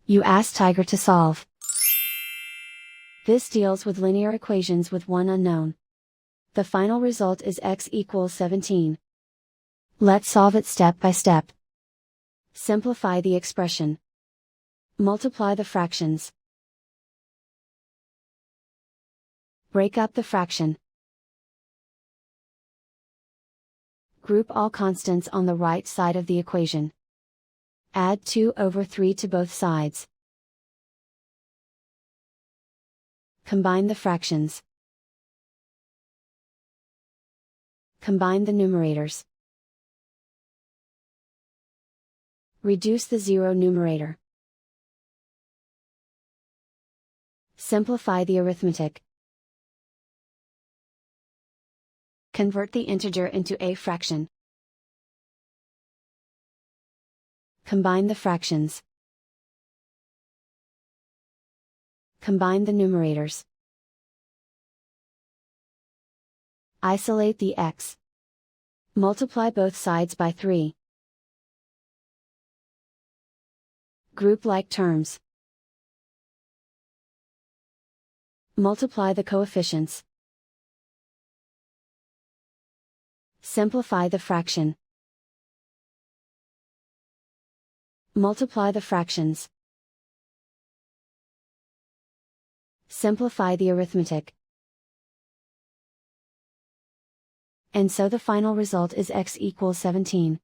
You ask Tiger to solve. This deals with linear equations with one unknown. The final result is x equals 17. Let's solve it step by step. Simplify the expression. Multiply the fractions. Break up the fraction. Group all constants on the right side of the equation. Add 2/3 to both sides. Combine the fractions. Combine the numerators. Reduce the zero numerator. Simplify the arithmetic. Convert the integer into a fraction. Combine the fractions. Combine the numerators. Isolate the x. Multiply both sides by 3. Group like terms. Multiply the coefficients. Simplify the fraction. Multiply the fractions. Simplify the arithmetic. And so the final result is x equals 17.